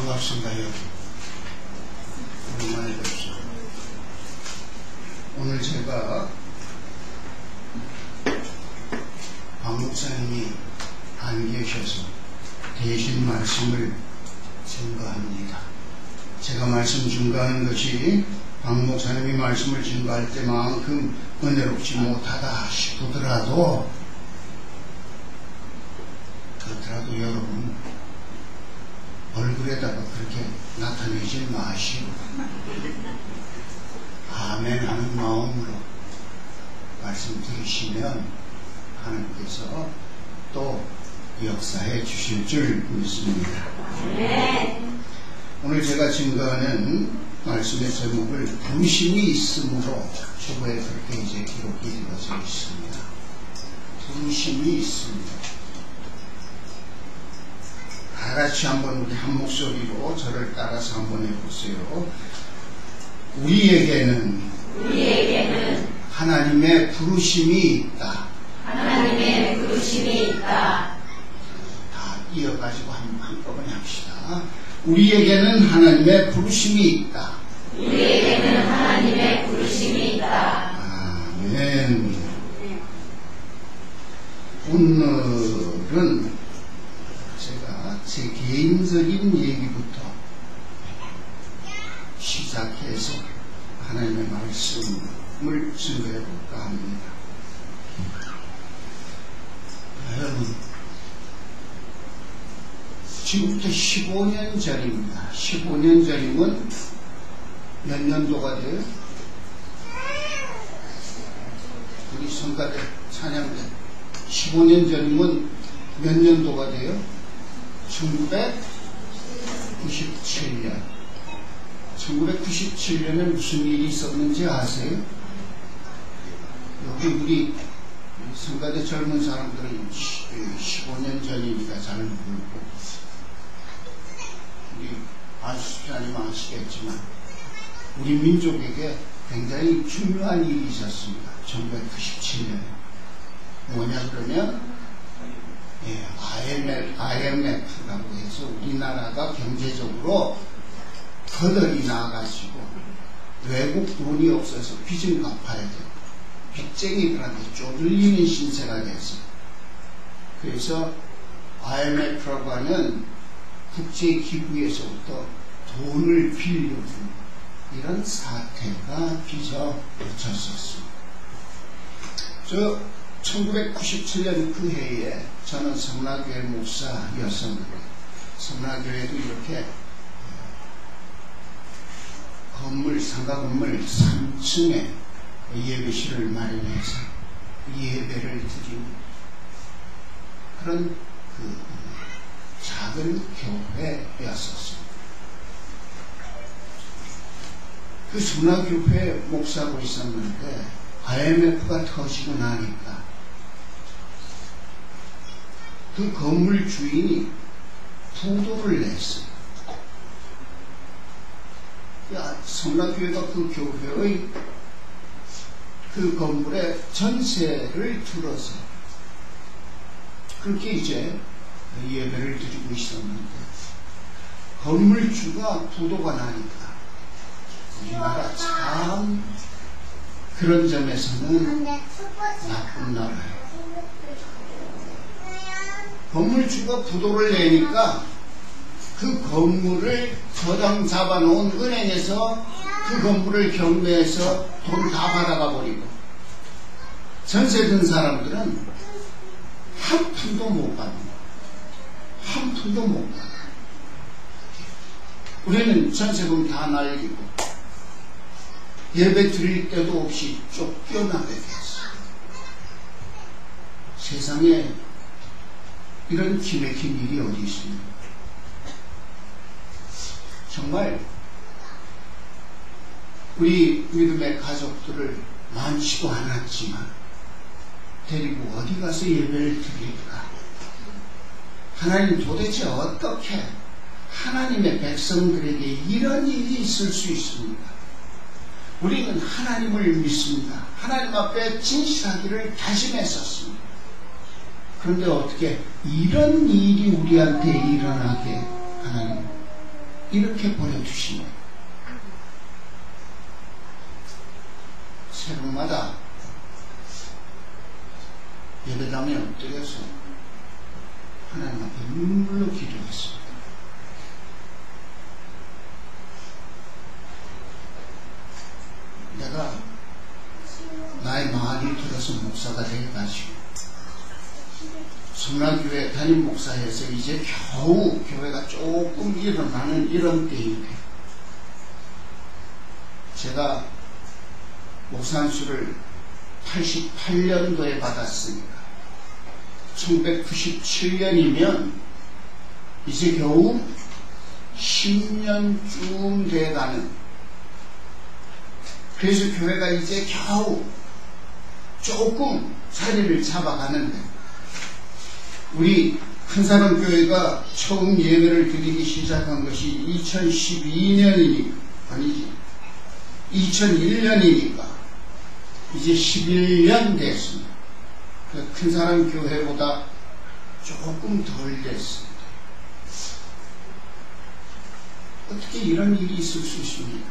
반갑습니다. 여러분. 오랜만에 뵙죠. 오늘 제가 박 목사님이 안 계셔서 대신 말씀을 증거합니다. 제가 말씀 증거하는 것이 박 목사님이 말씀을 증거할 때만큼 은혜롭지 못하다 싶더라도 그렇더라도 여러분 얼굴에다가 그렇게 나타내지 마시고 아멘 하는 마음으로 말씀 들으시면 하나님께서 또 역사해 주실 줄 믿습니다. 오늘 제가 증거하는 말씀의 제목을 부르심이 있으므로 주보에 그렇게 이제 기록이 되어져 있습니다. 부르심이 있습니다. 다 같이 한번 우리 한 목소리로 저를 따라서 한번 해보세요. 우리에게는 하나님의 부르심이 있다. 하나님의 부르심이 있다. 다 이어가지고 한꺼번에 합시다. 우리에게는 하나님의 부르심이 있다. 우리에게는 하나님의 부르심이 있다. 아멘. 오늘은 제가 제 개인적인 얘기부터 시작해서 하나님의 말씀을 증거해 볼까 합니다. 여러분, 지금부터 15년 전입니다. 15년 전이면 몇 년도가 돼요? 우리 성가대 찬양대 15년 전이면 몇 년도가 돼요? 1997년. 1997년에 무슨 일이 있었는지 아세요? 여기 우리 성가대 젊은 사람들은 15년 전이니까 잘 모르고 우리 안수자님 아시겠지만 우리 민족에게 굉장히 중요한 일이 있었습니다. 1997년에 뭐냐 그러면 IMF라고 해서 우리나라가 경제적으로 거덜이 나가지고 외국 돈이 없어서 빚을 갚아야 돼요. 빚쟁이들한테 쪼들리는 신세가 돼서 그래서 IMF라고 하는 국제기구에서부터 돈을 빌려주는 이런 사태가 빚어졌었습니다. 1997년 그 해에 저는 성라교회 목사였었는데 성라교회도 이렇게 상가 건물 3층에 예배실을 마련해서 예배를 드리는 그런 작은 교회였었습니다. 그 성라교회 목사로 있었는데 IMF가 터지고 나니까 그 건물 주인이 부도를 냈어요. 성라교회가 그 교회의 그 건물에 전세를 들어서 그렇게 이제 예배를 드리고 있었는데 건물주가 부도가 나니까 우리나라 참 그런 점에서는 나쁜 나라예요. 건물주가 부도를 내니까 그 건물을 저당 잡아놓은 은행에서 그 건물을 경매해서 돈 다 받아가 버리고 전세 든 사람들은 한 푼도 못 받는 거예요. 한 푼도 못 받아요. 우리는 전세금 다 날리고 예배 드릴 때도 없이 쫓겨나게 됐어요. 세상에 이런 기맥힌 일이 어디 있습니까? 정말 우리 믿음의 가족들을 많지도 않았지만 데리고 어디 가서 예배를 드릴까? 하나님 도대체 어떻게 하나님의 백성들에게 이런 일이 있을 수 있습니까? 우리는 하나님을 믿습니다. 하나님 앞에 진실하기를 다짐했었습니다. 그런데 어떻게 이런 일이 우리한테 일어나게 하나님 이렇게 버려두시네. 새벽마다 예배당에 엎드려서 하나님 앞에 눈물로 기도했습니다. 내가 나의 말이 들어서 목사가 되어가지고 성남교회 담임 목사에서 이제 겨우 교회가 조금 일어나는 이런 때인데, 제가 목사안수를 88년도에 받았으니까 1997년이면 이제 겨우 10년쯤 돼가는, 그래서 교회가 이제 겨우 조금 자리를 잡아가는데, 우리 큰사랑교회가 처음 예배를 드리기 시작한 것이 2012년이니까, 아니지, 2001년이니까 이제 11년 됐습니다. 큰사랑교회보다 조금 덜 됐습니다. 어떻게 이런 일이 있을 수 있습니까?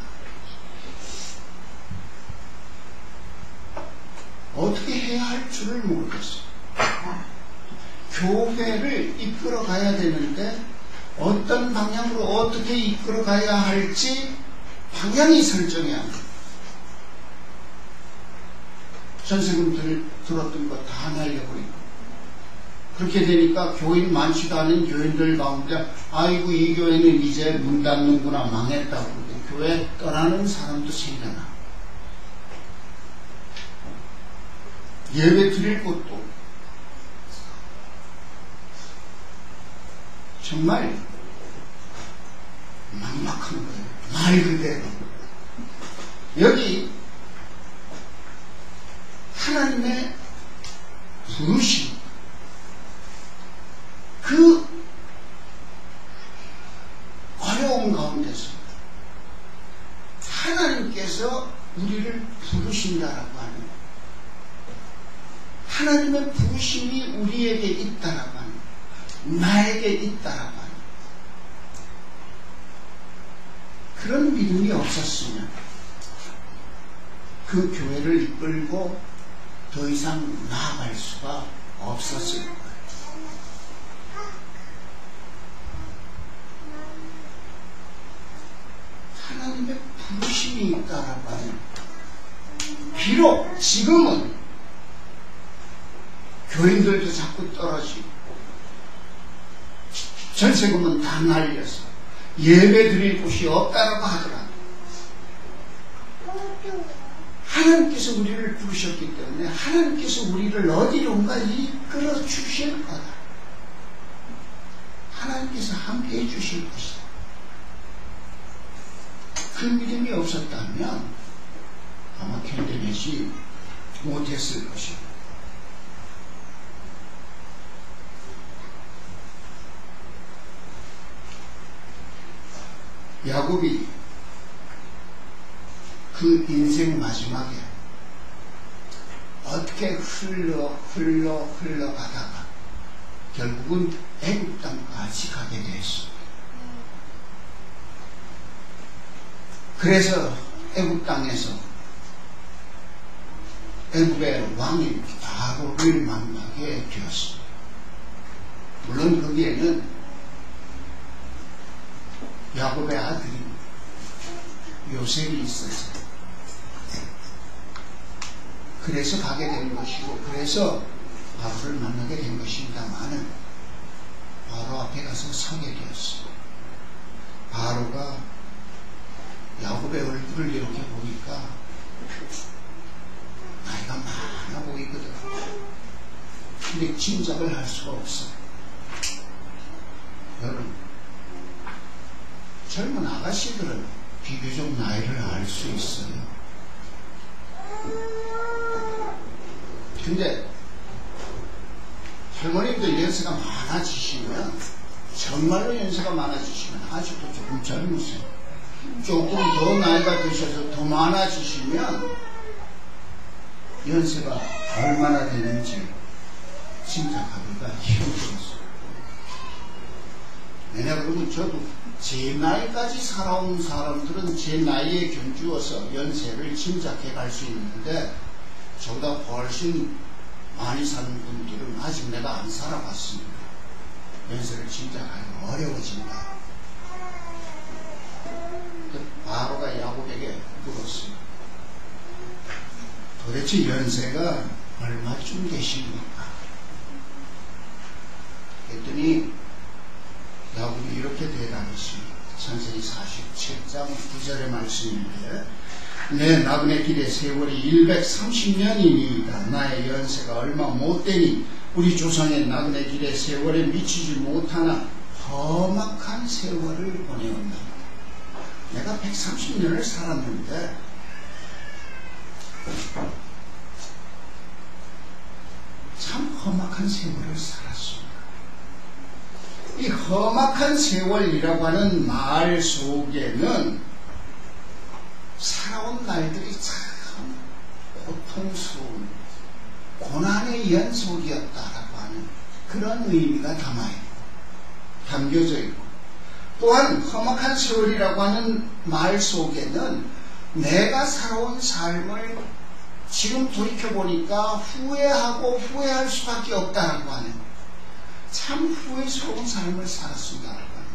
어떻게 해야 할 줄을 모르겠어요. 교회를 이끌어 가야 되는데 어떤 방향으로 어떻게 이끌어 가야 할지 방향이 설정해야 합니다. 전세금 들었던 거 다 날려버리고, 그렇게 되니까 교인 많지도 않은 교인들 가운데 아이고 이 교회는 이제 문 닫는구나, 망했다고 그러고 교회 떠나는 사람도 생겨나. 예배 드릴 곳도 정말 막막한 거예요. 말 그대로. 여기 하나님의 부르심, 그 어려운 가운데서 하나님께서 우리를 부르신다라고 하는 거예요. 하나님의 부르심이 우리에게 있다라고 하는 거예요. 나에게 있다라고 하는 거예요. 그런 믿음이 없었으면 그 교회를 이끌고 더 이상 나아갈 수가 없었을 거예요. 하나님의 부르심이 있다라고 하는, 비록 지금은 교인들도 자꾸 떨어지고 전세금은 다 날려서 예배 드릴 곳이 없다라고 하더라도 하나님께서 우리를 부르셨기 때문에 하나님께서 우리를 어디론가 이끌어 주실 거다. 하나님께서 함께 해 주실 것이다. 그 믿음이 없었다면 아마 견뎌내지 못했을 것이다. 야곱이 그 인생 마지막에 어떻게 흘러가다가 결국은 애굽 땅까지 가게 되었습니다. 그래서 애굽 땅에서 애굽의 왕인 바로를 만나게 되었습니다. 물론 거기에는 야곱의 아들인 요셉이 있었어요. 그래서 가게 된 것이고, 그래서 바로를 만나게 된 것입니다만은 바로 앞에 가서 서게 되었어요. 바로가 야곱의 얼굴을 이렇게 보니까 나이가 많아 보이거든. 근데 짐작을 할 수가 없어. 여러분, 젊은 아가씨들은 비교적 나이를 알 수 있어요. 근데 할머니들 연세가 많아지시면, 정말로 연세가 많아지시면 아직도 조금 젊으세요. 조금 더 나이가 드셔서 더 많아지시면 연세가 얼마나 되는지 짐작하기가 힘들었어요. 왜냐 그러면 저도 제 나이까지 살아온 사람들은 제 나이에 견주어서 연세를 짐작해 갈 수 있는데 저보다 훨씬 많이 사는 분들은 아직 내가 안 살아봤습니다. 연세를 짐작하기가 어려워진다. 바로가 야곱에게 물었어요. 도대체 연세가 얼마쯤 되십니까? 그랬더니 야곱이 이렇게 대답했습니다. 창세기 47장 9절의 말씀인데 내 나그네 길의 세월이 130년이니이다. 나의 연세가 얼마 못되니 우리 조상의 나그네 길의 세월에 미치지 못하나 험악한 세월을 보내었다. 내가 130년을 살았는데 참 험악한 세월을 살았습니다. 이 험악한 세월이라고 하는 말 속에는 살아온 날들이 참 고통스러운 고난의 연속이었다라고 하는 그런 의미가 담겨져 있고 또한 험악한 세월이라고 하는 말 속에는 내가 살아온 삶을 지금 돌이켜보니까 후회하고 후회할 수밖에 없다라고 하는 참 후회스러운 삶을 살았습니다라고 하는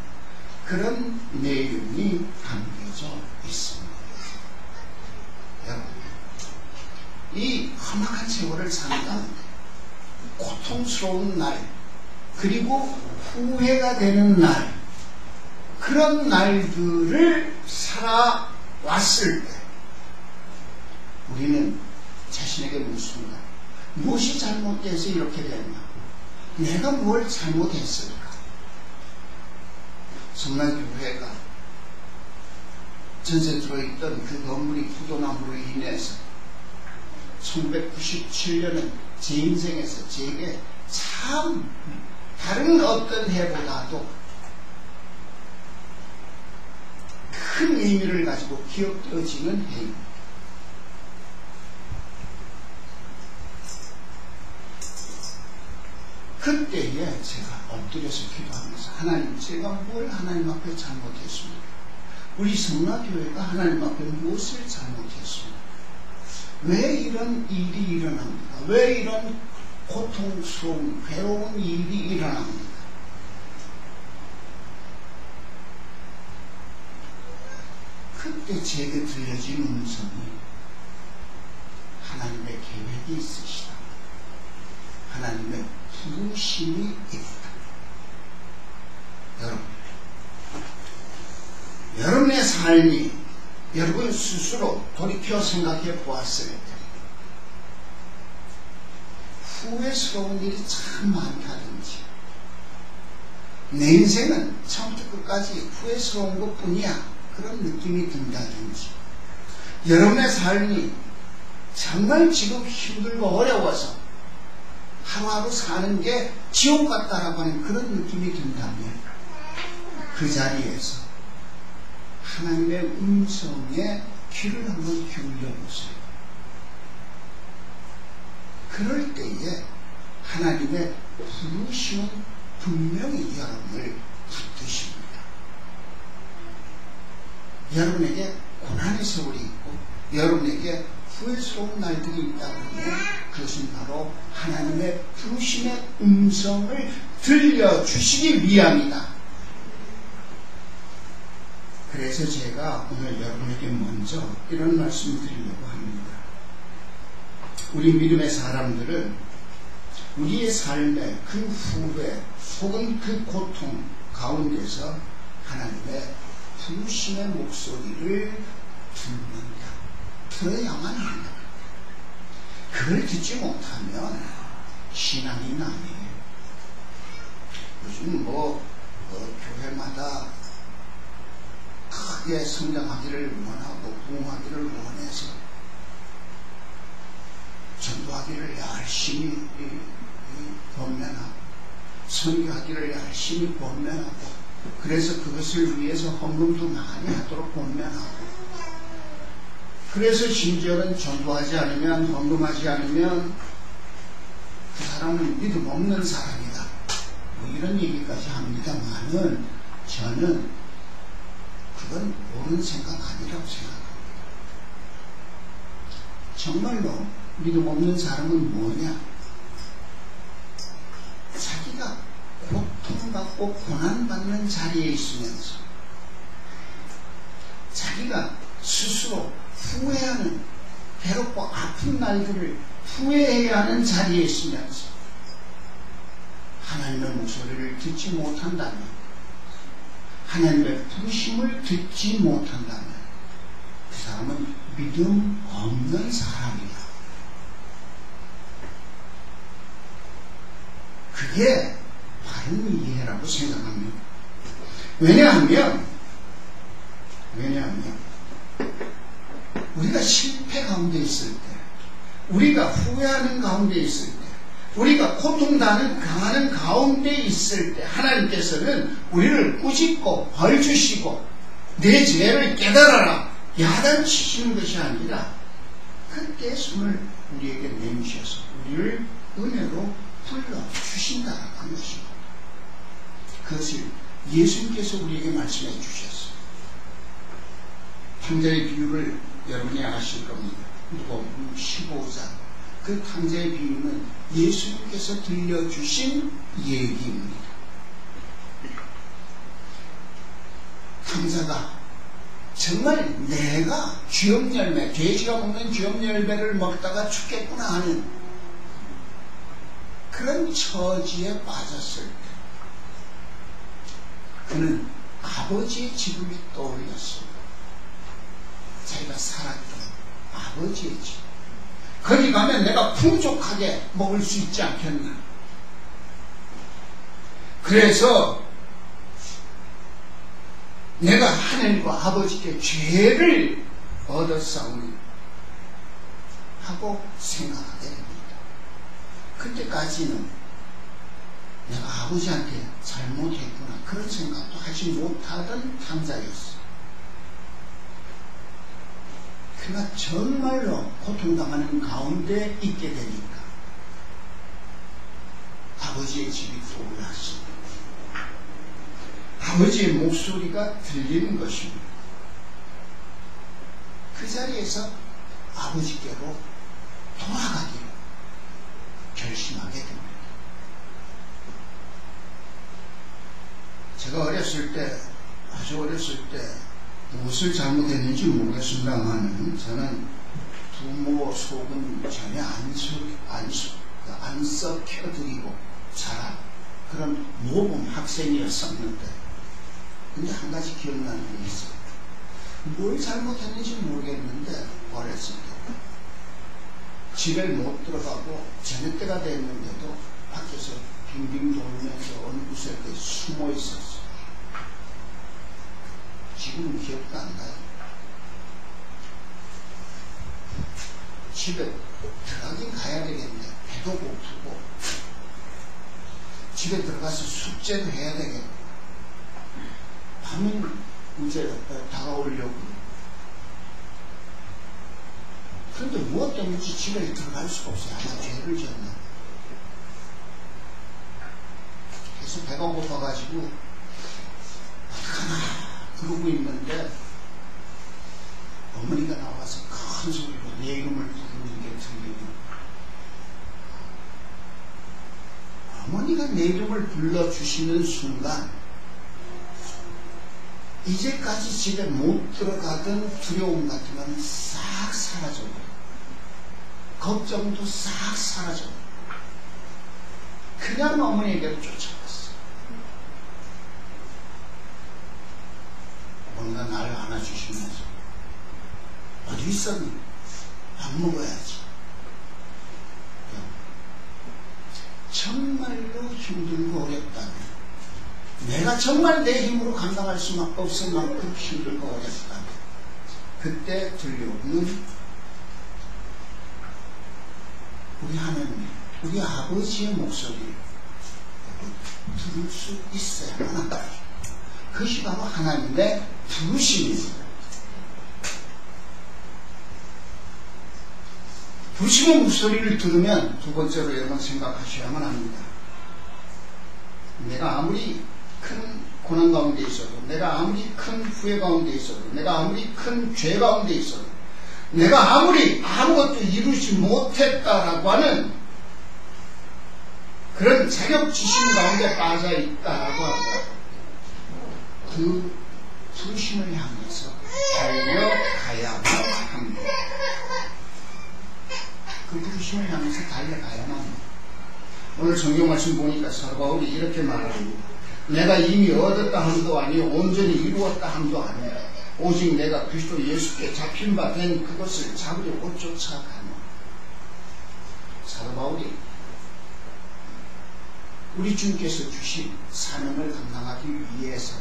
그런 내용이 담겨져 있습니다. 여러분, 이 험악한 세월을 산다 고통스러운 날 그리고 후회가 되는 날 그런 날들을 살아왔을 때 우리는 자신에게 묻습니다. 무엇이 잘못돼서 이렇게 됐나? 내가 뭘 잘못했을까? 성남교회가 전세 들어있던 그 건물이 부도나무로 인해서 1997년은 제 인생에서 제게 참 다른 어떤 해보다도 큰 의미를 가지고 기억되어지는 해입니다. 그때에 제가 엎드려서 기도하면서 하나님 제가 뭘 하나님 앞에 잘못했습니까? 우리 성라교회가 하나님 앞에 무엇을 잘못했습니까? 왜 이런 일이 일어납니까? 왜 이런 고통스러운 괴로운 일이 일어납니까? 그때 제게 들려진 음성이 하나님의 계획이 있으시다. 하나님의 부르심이 있다. 여러분의 삶이 여러분 스스로 돌이켜 생각해 보았을 때 후회스러운 일이 참 많다든지 내 인생은 처음부터 끝까지 후회스러운 것뿐이야 그런 느낌이 든다든지 여러분의 삶이 정말 지금 힘들고 어려워서 하루하루 사는 게 지옥 같다라고 하는 그런 느낌이 든다면 그 자리에서 하나님의 음성에 귀를 한번 기울여보세요. 그럴 때에 하나님의 부르심은 분명히 여러분을 붙드십니다. 여러분에게 고난의 세월이 있고 여러분에게 후회스러운 날들이 있다면 그것은 바로 하나님의 부르심의 음성을 들려주시기 위함이다. 그래서 제가 오늘 여러분에게 먼저 이런 말씀을 드리려고 합니다. 우리 믿음의 사람들은 우리의 삶의 그 후회 혹은 그 고통 가운데서 하나님의 부르심의 목소리를 듣는다. 들어야만 한다. 그걸 듣지 못하면 신앙이 아니에요. 요즘 교회마다 크게 성장하기를 원하고 부흥하기를 원해서 전도하기를 열심히 권면하고 선교하기를 열심히 권면하고 그래서 그것을 위해서 헌금도 많이 하도록 권면하고 그래서 심지어는 전도하지 않으면 헌금하지 않으면 그 사람은 믿음 없는 사람이다 뭐 이런 얘기까지 합니다만은 저는 그건 옳은 생각 아니라고 생각합니다. 정말로 믿음 없는 사람은 뭐냐? 자기가 고통받고 고난받는 자리에 있으면서 자기가 스스로 후회하는, 괴롭고 아픈 날들을 후회해야 하는 자리에 있으면서 하나님의 목소리를 듣지 못한다면, 하나님의 부르심을 듣지 못한다면 그 사람은 믿음 없는 사람이다. 그게 바른 이해라고 생각합니다. 왜냐하면 우리가 실패 가운데 있을 때, 우리가 후회하는 가운데 있을 때, 우리가 고통당하는 가운데 있을 때 하나님께서는 우리를 꾸짖고 벌 주시고 내 죄를 깨달아라 야단치시는 것이 아니라 그때 손을 우리에게 내미셔서 우리를 은혜로 불러주신다라는 것입니다. 그것을 예수님께서 우리에게 말씀해 주셨어요. 탕자의 비유를 여러분이 아실 겁니다. 누가복음 15장. 그 탕자의 비유는 예수님께서 들려주신 얘기입니다. 탕자가 정말 내가 쥐엄열매, 돼지가 먹는 쥐엄열매를 먹다가 죽겠구나 하는 그런 처지에 빠졌을 때 그는 아버지의 집을 떠올렸습니다. 자기가 살았던 아버지의 집. 거기 가면 내가 풍족하게 먹을 수 있지 않겠나. 그래서 내가 하나님과 아버지께 죄를 얻었사오니 하고 생각하게 됩니다. 그때까지는 내가 아버지한테 잘못했구나 그런 생각도 하지 못하던 탕자였어. 그러나 정말로 고통당하는 가운데 있게 되니까 아버지의 집이 떠올랐습니다. 아버지의 목소리가 들리는 것입니다. 그 자리에서 아버지께로 돌아가기로 결심하게 됩니다. 제가 어렸을 때, 아주 어렸을 때 무엇을 잘못했는지 모르겠습니다만 저는 부모 속은 전혀 안 썩혀드리고 자란 그런 모범 학생이었었는데, 근데 한 가지 기억나는 게 있어요. 뭘 잘못했는지 모르겠는데 어렸을 때 집에 못 들어가고 저녁 때가 됐는데도 밖에서 빙빙 돌면서 어느 곳에 숨어 있었어요. 지금은 기억도 안 나요. 집에 들어가긴 가야 되겠네. 배도 고프고 집에 들어가서 숙제도 해야 되겠네. 밤은 이제 다가오려고. 그런데 무엇 때문인지 집에 들어갈 수가 없어요. 아, 죄를 지었나. 그래서 배가 고파가지고 어떡하나 그러고 있는데 어머니가 나와서 큰 소리로 내 이름을 부르는 게 들리고, 어머니가 내 이름을 불러주시는 순간 이제까지 집에 못 들어가던 두려움 같은 건 싹 사라져버려요. 걱정도 싹 사라져버려요. 그냥 어머니에게로 쫓아갔어요. 어머니가 나를 안아주시면서 어디 있었니? 밥 먹어야지. 정말로 힘들고 어렵다면, 내가 정말 내 힘으로 감당할 수밖에 없을 만큼 힘들고 어렵다면 그때 들려오는 우리 하나님, 우리 아버지의 목소리를 들을 수 있어야만 한다. 그것이 바로 하나님의 부르심입니다. 부르심의 목소리를 들으면 두 번째로 여러분 생각하셔야만 합니다. 내가 아무리 큰 고난 가운데 있어도, 내가 아무리 큰 후회 가운데 있어도, 내가 아무리 큰 죄 가운데 있어도, 내가 아무리 아무것도 이루지 못했다라고 하는 그런 자격지심 가운데 빠져 있다라고 하고, 그 부르심을 향해서 달려가야만 합니다. 그 부르심을 향해서 달려가야만 합니다. 오늘 성경 말씀 보니까 사도 바울이 이렇게 말합니다. 내가 이미 얻었다 함도 아니요 온전히 이루었다 함도 아니요 오직 내가 그리스도 예수께 잡힌 바 된 그것을 잡으려고 쫓아가노. 사도 바울이 우리 주님께서 주신 사명을 감당하기 위해서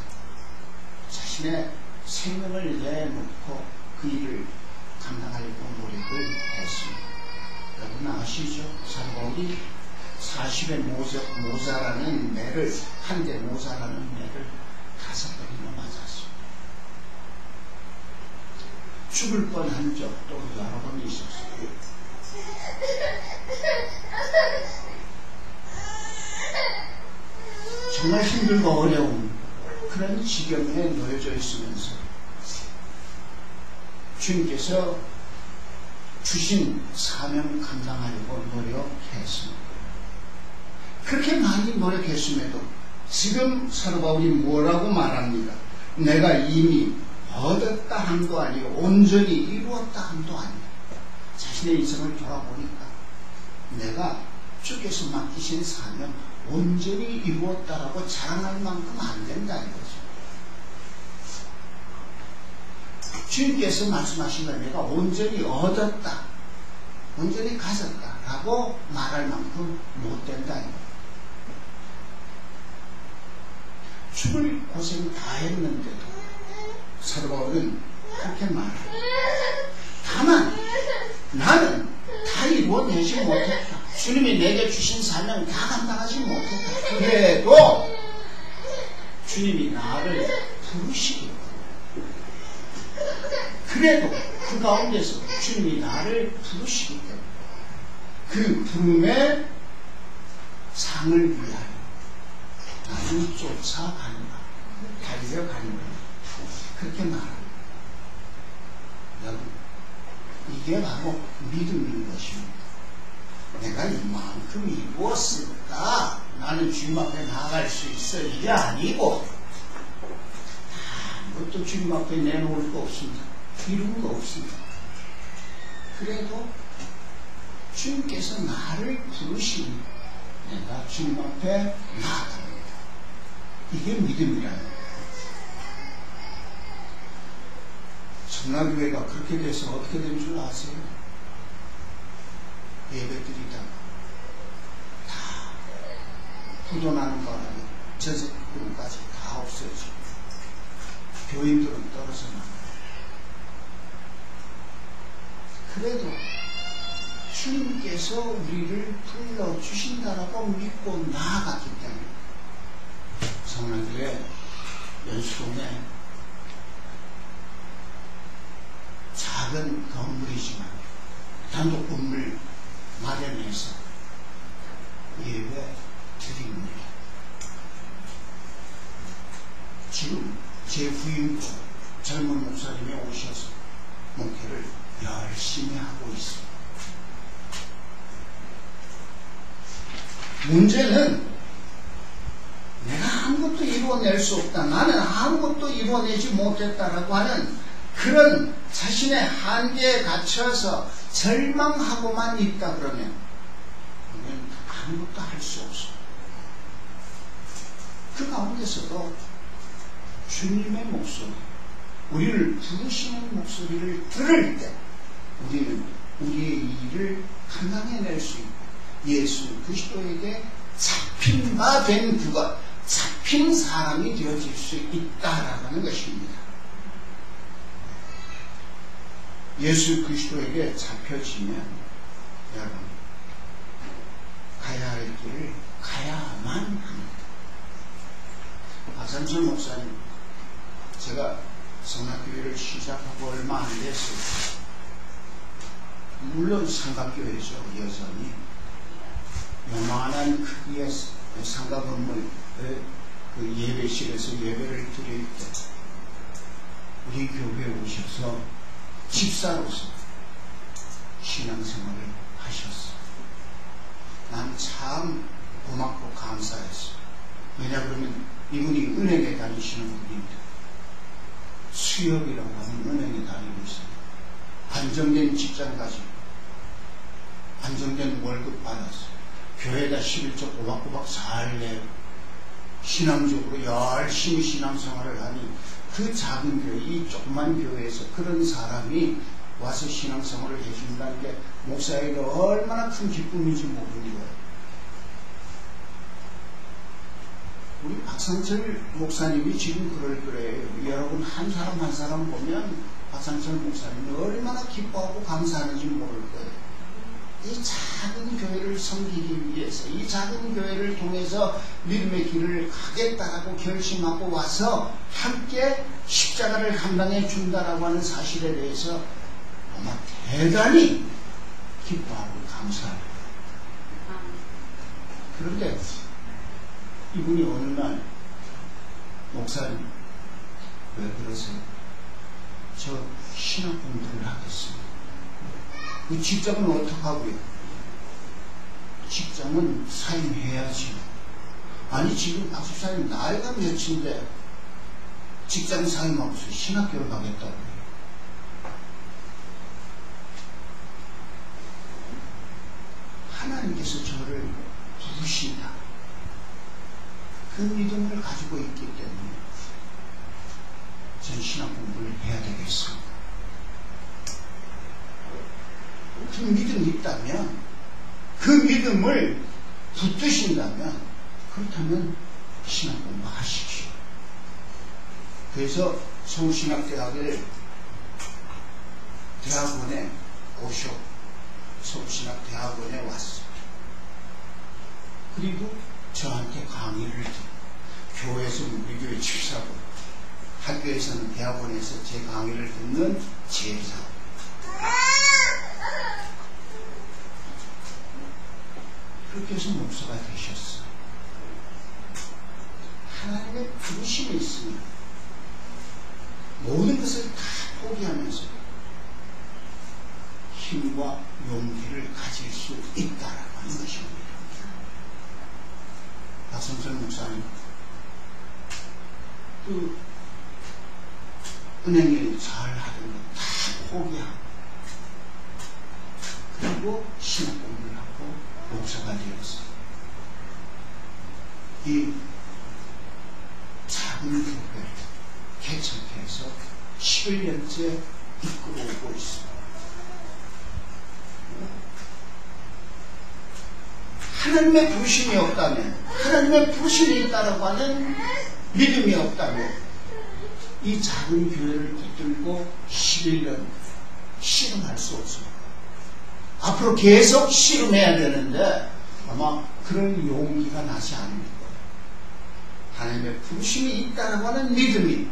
자신의 생명을 내놓고 그 일을 감당하려고 노력을 했습니다. 여러분 아시죠? 사도 바울이 40의 모자라는 매를, 한 대 모자라는 매를 5번이나 맞았습니다. 죽을 뻔한 적도 여러 번 있었어요. 정말 힘들고 어려운 그런 지경에 놓여져 있으면서 주님께서 주신 사명 감당하려고 노력했습니다. 그렇게 많이 노력했음에도 지금 사도 바울이 뭐라고 말합니까? 내가 이미 얻었다 함도 아니고 온전히 이루었다 함도 아니고, 자신의 인생을 돌아보니까 내가 주께서 맡기신 사명 온전히 이루었다라고 자랑할 만큼 안 된다는 거죠. 주님께서 말씀하신 걸 내가 온전히 얻었다, 온전히 가졌다라고 말할 만큼 못 된다는 거예요. 죽을 고생 다 했는데도 사도 바울은 그렇게 말합니다. 다만 나는 다 이루어내지 못했다. 주님이 내게 주신 사명 다 감당하지 못했다. 그래도 주님이 나를 부르시기, 그래도 그 가운데서 주님이 나를 부르시기 때문에 그 부름의 상을 위하여 나는 쫓아가는가, 달려가는가, 그렇게 말합니다. 여러분, 이게 바로 믿음인 것입니다. 내가 이만큼 이루었으니까 나는 주님 앞에 나아갈 수 있어, 이게 아니고 아무것도 주님 앞에 내놓을 거 없습니다. 이룬 거 없습니다. 그래도 주님께서 나를 부르시니 내가 주님 앞에 나아갑니다. 이게 믿음이라는 거예요. 청라교회가 그렇게 돼서 어떻게 된 줄 아세요? 예배드리다가 다 부도나는 바람에 전세금까지 다 없어지고 교인들은 떨어져 나가요. 그래도 주님께서 우리를 불러주신다라고 믿고 나아갔기 때문에 성남교회 연수동에 작은 건물이지만 단독 건물 마련해서 예배 드립니다. 지금 제 부인도 젊은 목사님이 오셔서 목회를 열심히 하고 있습니다. 문제는 내가 아무것도 이루어낼 수 없다, 나는 아무것도 이루어내지 못했다라고 하는 그런 자신의 한계에 갇혀서 절망하고만 있다 그러면 우리는 아무것도 할 수 없어. 그 가운데서도 주님의 목소리, 우리를 부르시는 목소리를 들을 때 우리는 우리의 일을 감당해낼 수 있고 예수 그리스도에게 잡힌 바 된 그것, 잡힌 사람이 되어질 수 있다라는 것입니다. 예수 그리스도에게 잡혀지면 여러분 가야 할 길을 가야만 합니다. 박삼천 목사님, 제가 성락교회를 시작하고 얼마 안 됐어요. 물론 상가교회죠. 여전히 요만한 크기의 상가 건물을 그 예배실에서 예배를 드릴 때 우리 교회에 오셔서 집사로서 신앙생활을 하셨어. 난 참 고맙고 감사했어. 왜냐 그러면 이분이 은행에 다니시는 분인데 수협이라고 하는 은행에 다니고 있어요. 안정된 직장 가지고 안정된 월급 받았어. 교회에다 11조 꼬박꼬박 잘 내고 신앙적으로 열심히 신앙생활을 하니 그 작은 교회, 이 조그만 교회에서 그런 사람이 와서 신앙생활을 해준다는 게 목사에게 얼마나 큰 기쁨인지 모르는 거예요. 우리 박상철 목사님이 지금 그럴 거예요. 여러분 한 사람 한 사람 보면 박상철 목사님이 얼마나 기뻐하고 감사하는지 모를 거예요. 이 작은 교회를 섬기기 위해서 이 작은 교회를 통해서 믿음의 길을 가겠다라고 결심하고 와서 함께 십자가를 감당해 준다라고 하는 사실에 대해서 아마 대단히 기뻐하고 감사합니다. 그런데 이분이 어느 날 목사님 왜 그러세요? 저 신학 공부를 하겠습니다. 그 직장은 어떡하고요? 직장은 사임해야지. 아니 지금 박 집사님 나이가 몇인데 직장 사임하고서 신학교를 가겠다고요. 하나님께서 저를 부르신다. 그 믿음을 가지고 있기 때문에 전 신학 공부를 해야 되겠습니다. 그 믿음이 있다면, 그 믿음을 붙드신다면, 그렇다면 신학 공부 하십시오. 그래서 서울신학대학을 대학원에 오셔 서울신학대학원에 왔습니다. 그리고 저한테 강의를 듣고, 교회에서는 우리 교회 집사고, 학교에서는 대학원에서 제 강의를 듣는 제자. 그렇게 해서 목사가 되셨어요. 하나님의 부르심이 있습니다. 모든 것을 다 포기하면서 힘과 용기를 가질 수 있다라고 하는 것입니다. 박성철 목사님, 그 은행에 잘 하던 거 다 포기하고, 그리고 신학 공부를 하고 목사가 되었어요. 이 작은 교회를 개척해서 11년째 이끌어오고 있습니다. 하나님의 부르심이 없다면, 하나님의 부르심이 있다라고 하는 믿음이 없다면 이 작은 교회를 붙들고 11년 씨름할 수 없습니다. 앞으로 계속 씨름해야 되는데 아마 그런 용기가 나지 않을 거예요. 하나님의 부르심이 있다라고 하는 믿음이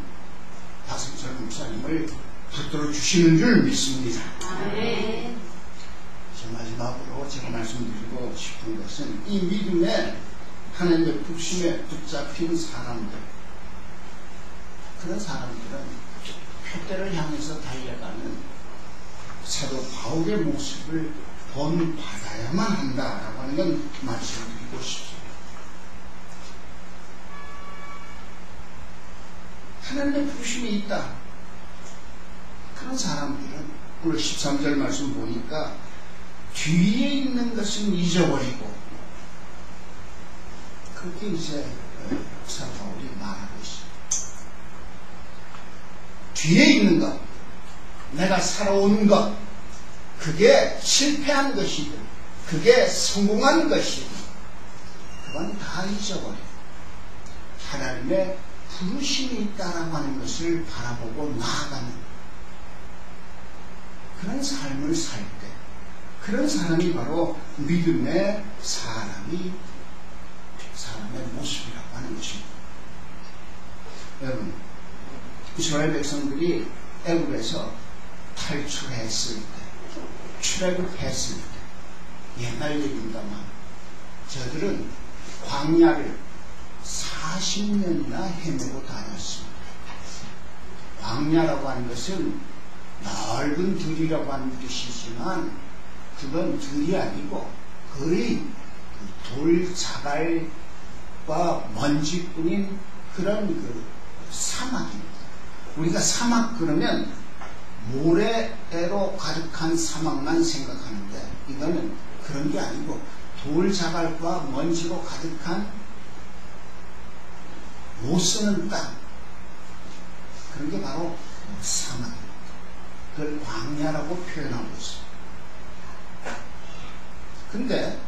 박성철 목사님을 붙들어 주시는 줄 믿습니다. 아멘. 마지막으로 제가 말씀드리고 싶은 것은 이 믿음에 하나님의 부르심에 붙잡힌 사람들, 그런 사람들은 표대를 향해서 달려가는 사도 바울의 모습을 본받아야만 한다라고 하는 건 말씀드리고 싶습니다. 하나님의 부르심이 있다. 그런 사람들은 오늘 13절 말씀 보니까 뒤에 있는 것은 잊어버리고, 그렇게 이제 사도 바울이 말하고 있습니다. 뒤에 있는 것, 내가 살아오는 것, 그게 실패한 것이든 그게 성공한 것이든 그건 다 잊어버려 하나님의 부르심이 있다라고 하는 것을 바라보고 나아가는 그런 삶을 살 때, 그런 사람이 바로 믿음의 사람의 모습이라고 하는 것입니다. 여러분, 이스라엘 백성들이 애굽에서 탈출했을 때, 출애굽했을 때, 옛날 얘기입니다만 저들은 광야를 40년이나 헤매고 다녔습니다. 광야라고 하는 것은 넓은 들이라고 하는 뜻이지만 그건 들이 아니고 거의 돌자갈과 먼지뿐인 그런 그 사막입니다. 우리가 사막 그러면 모래로 가득한 사막만 생각하는데 이거는 그런 게 아니고 돌자갈과 먼지로 가득한 못 쓰는 땅, 그런 게 바로 사막입니다. 그걸 광야라고 표현하고 있습니다. 근데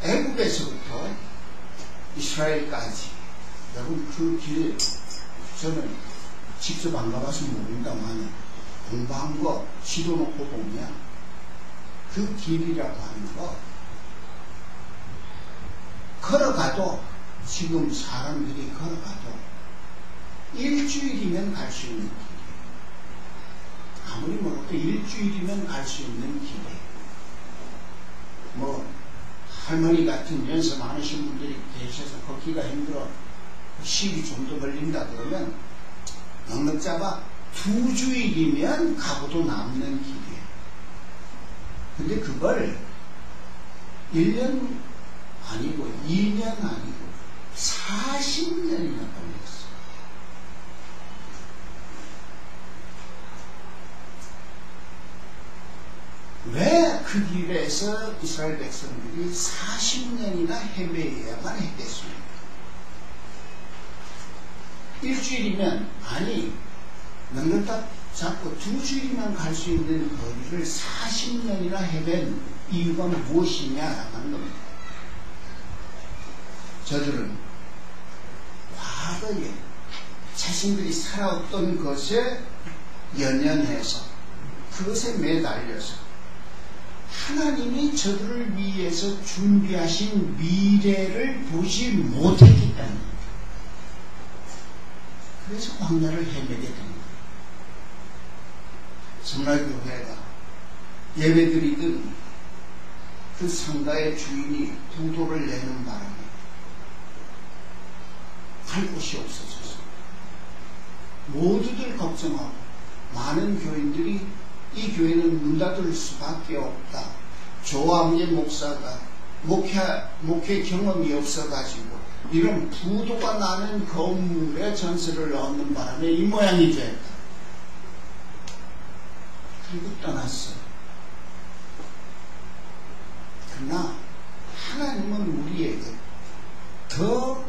애국에서부터 이스라엘까지, 여러분 그 길 저는 직접 안 가봐서 모른다만 공부한 거 지도 놓고 보면 그 길이라고 하는 거 걸어가도, 지금 사람들이 걸어가도 일주일이면 갈 수 있는 길이에요. 아무리 멀어도 일주일이면 갈 수 있는 길이에요. 뭐 할머니 같은 연세 많으신 분들이 계셔서 걷기가 힘들어, 시일이 좀 더 걸린다 그러면 넉넉 잡아 2주일이면 가고도 남는 길이에요. 근데 그걸 1년 아니고 2년 아니고 40년이나 걸렸어요. 왜 그 길에서 이스라엘 백성들이 40년이나 헤매야만 했겠습니까? 일주일이면, 아니 넉넉 잡고 2주일이면 갈 수 있는 거리를 40년이나 헤맨 이유가 무엇이냐라고 하는 겁니다. 저들은 과거에 자신들이 살아왔던 것에 연연해서 그것에 매달려서 하나님이 저들을 위해서 준비하신 미래를 보지 못했기 때문입니다. 그래서 광야를 헤매게 됩니다. 성날교회가 예배드리던 그 상가의 주인이 부도를 내는 바람에 갈 곳이 없어졌습니다. 모두들 걱정하고 많은 교인들이 이 교회는 문 닫을 수밖에 없다. 조암예 목사가 목회 경험이 없어가지고 이런 부도가 나는 건물에 전세를 얻는 바람에 이 모양이 됐다. 그리고 떠났어요. 그러나 하나님은 우리에게 더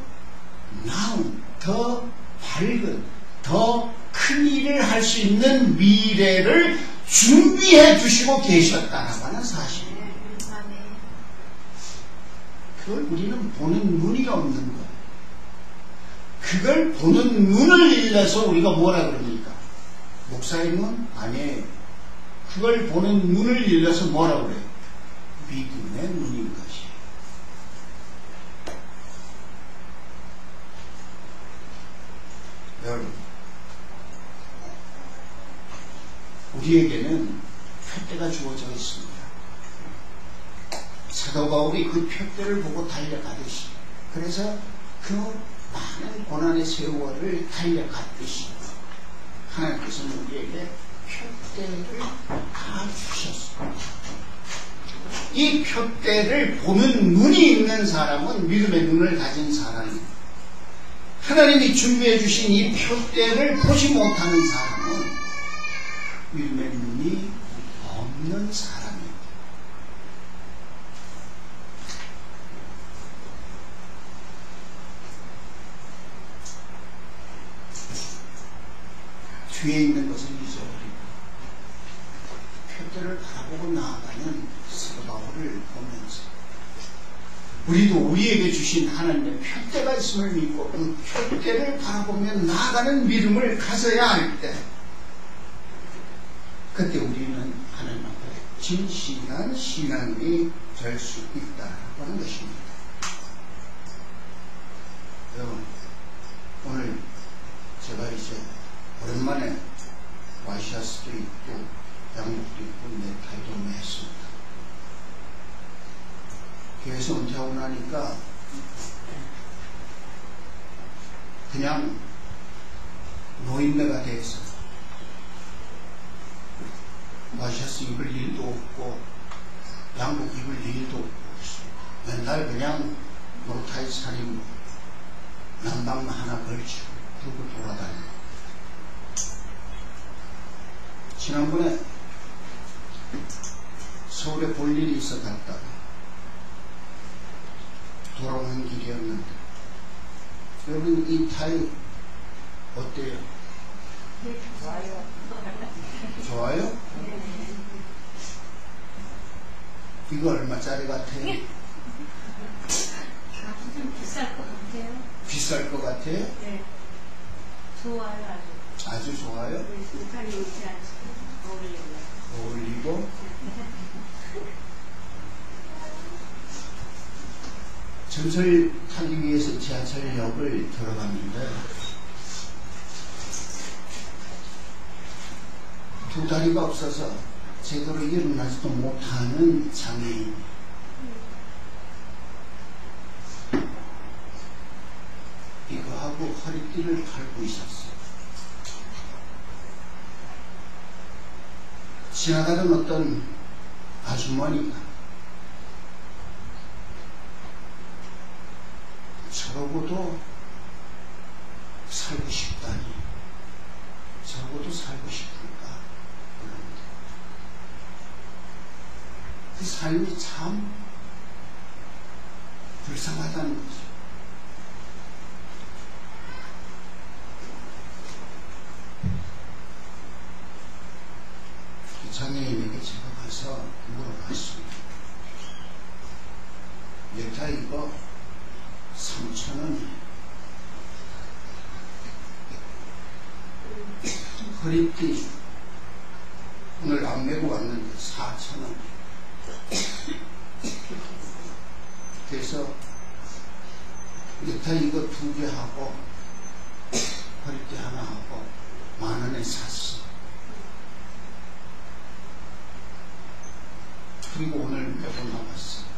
나은, 더 밝은, 더 큰 일을 할 수 있는 미래를 준비해 주시고 계셨다라고 하는 사실이에요. 그걸 우리는 보는 눈이 없는 거예요. 그걸 보는 눈을 일러서 우리가 뭐라 그럽니까? 목사의 눈? 아니에요. 그걸 보는 눈을 일러서 뭐라 그래요? 믿음의 눈인 것이에요. 여러분, 우리에게는 표대가 주어져 있습니다. 사도 바울이 그 표대를 보고 달려가듯이, 그래서 그 많은 고난의 세월을 달려갔듯이 하나님께서는 우리에게 표대를 다 주셨습니다. 이 표대를 보는 눈이 있는 사람은 믿음의 눈을 가진 사람입니다. 하나님이 준비해 주신 이 표대를 보지 못하는 사람은 믿음의 눈이 없는 사람입니다. 뒤에 있는 것을 잊어버리고 표대를 바라보고 나아가는 사도 바울을 보면서 우리도 우리에게 주신 하나님의 표대가 있음을 믿고 그 표대를 바라보며 나아가는 믿음을 가져야 할 때, 그때 우리는 하나님 앞에 진실한 신앙이 될 수 있다고 하는 것입니다. 여러분, 오늘 제가 이제 오랜만에 와이셔츠도 입고 양복도 입고 넥타이도 맸습니다. 교회에서 은퇴하고 나니까 그냥 노인네가 돼서 마셔서 입을 일도 없고 양복 입을 일도 없고 맨날 그냥 노타이 차림으로 난방만 하나 걸치고 그러고 돌아다니고. 지난번에 서울에 볼 일이 있어 갔다가 돌아오는 길이었는데 여러분 이 타이 어때요? 좋아요. 좋아요? 네. 이거 얼마짜리 같아요? 좀 비쌀 것 같아요. 비쌀 것 같아요? 네. 좋아요, 아주. 아주 좋아요? 색깔이 오지 않고 어울려요. 어울리고 전철 타기 위해서 지하철역을 들어갔는데 두 다리가 없어서 제대로 일어나지도 못하는 장애인. 이거하고 허리띠를 갈고 있었어요. 지나가던 어떤 아주머니가 저러고도 살고 싶다니, 저러고도 살고 싶을까? 그럽니다. 그 삶이 참 불쌍하다는 거죠. 그 장애인에게 제가 가서 물어봤습니다. 여자 이거 3,000원, 허리띠 오늘 안 메고 왔는데 4,000원. 그래서 넥타이 이거 2개 하고 허리띠 하나 하고 10,000원에 샀어. 그리고 오늘 메고 나왔어.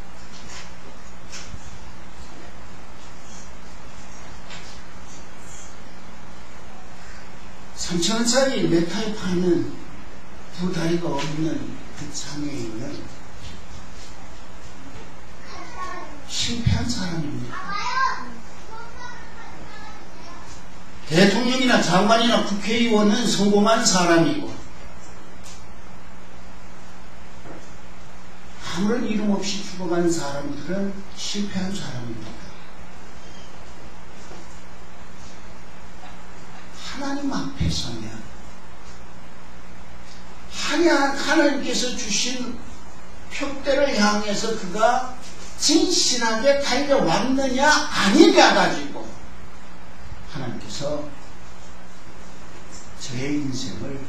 $3,000원짜리 넥타이 파는 두 다리가 없는 그 장애인은 실패한 사람입니다. 대통령이나 장관이나 국회의원은 성공한 사람이고 아무런 이름 없이 죽어간 사람들은 실패한 사람입니다. 하나님 앞에 서면 하나님께서 주신 표대를 향해서 그가 진실하게 달려왔느냐 아니냐 가지고 하나님께서 저의 인생을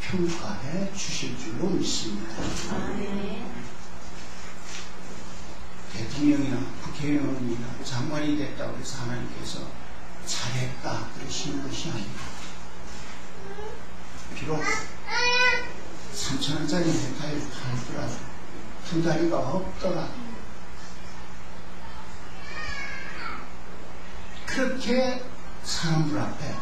평가해 주실 줄로 믿습니다. 대통령이나 국회의원이나 장관이 됐다고 해서 하나님께서 잘했다 그러시는 것이 아닙니다. 비록 3,000원짜리 넥타이를 팔더라도 두 다리가 없더라도 그렇게 사람들 앞에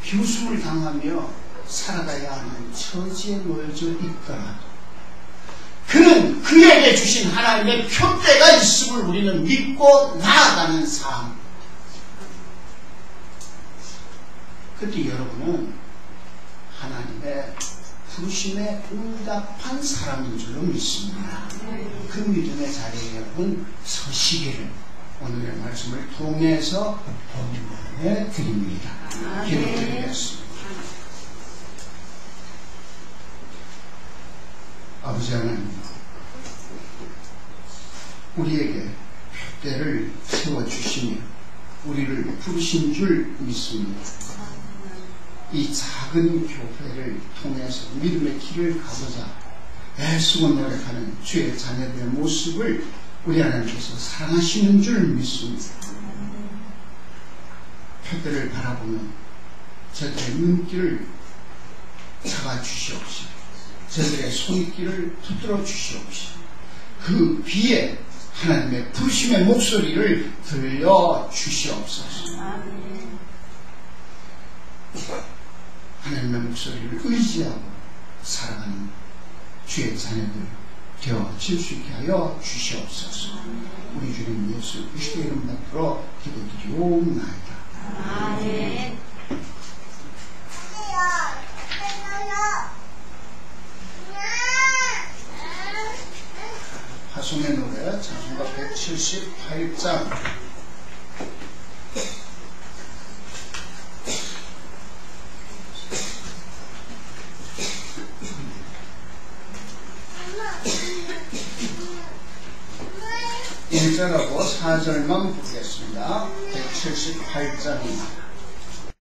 비웃음을 당하며 살아가야 하는 처지에 놓여져 있더라도 그는 그에게 주신 하나님의 표대가 있음을 우리는 믿고 나아가는 삶. 그때 여러분은 하나님의 부르심에 응답한 사람인 줄로 믿습니다. 그 믿음의 자리에 여러분 서시기를 오늘의 말씀을 통해서 본인에 드립니다. 기도드리겠습니다. 아버지 하나님, 우리에게 표대를 세워주시며 우리를 부르신 줄 믿습니다. 이 작은 교회를 통해서 믿음의 길을 가고자 애쓰고 노력하는 주의 자녀들의 모습을 우리 하나님께서 사랑하시는 줄 믿습니다. 표대를 바라보면 저들의 눈길을 잡아주시옵시고 저들의 손길을 붙들어 주시옵시고 그 비에 하나님의 부심의 목소리를 들려주시옵소서. 아멘. 하나님의 목소리를 의지하고 살아가는 주의 자녀들 되어질 수 있게 하여 주시옵소서. 우리 주님 예수 그리스도의 이름 앞으로 기도드리옵나이다. 아멘. 화송의 노래 찬송가 178장 (1절하고) (4절만) 보겠습니다. 178장입니다.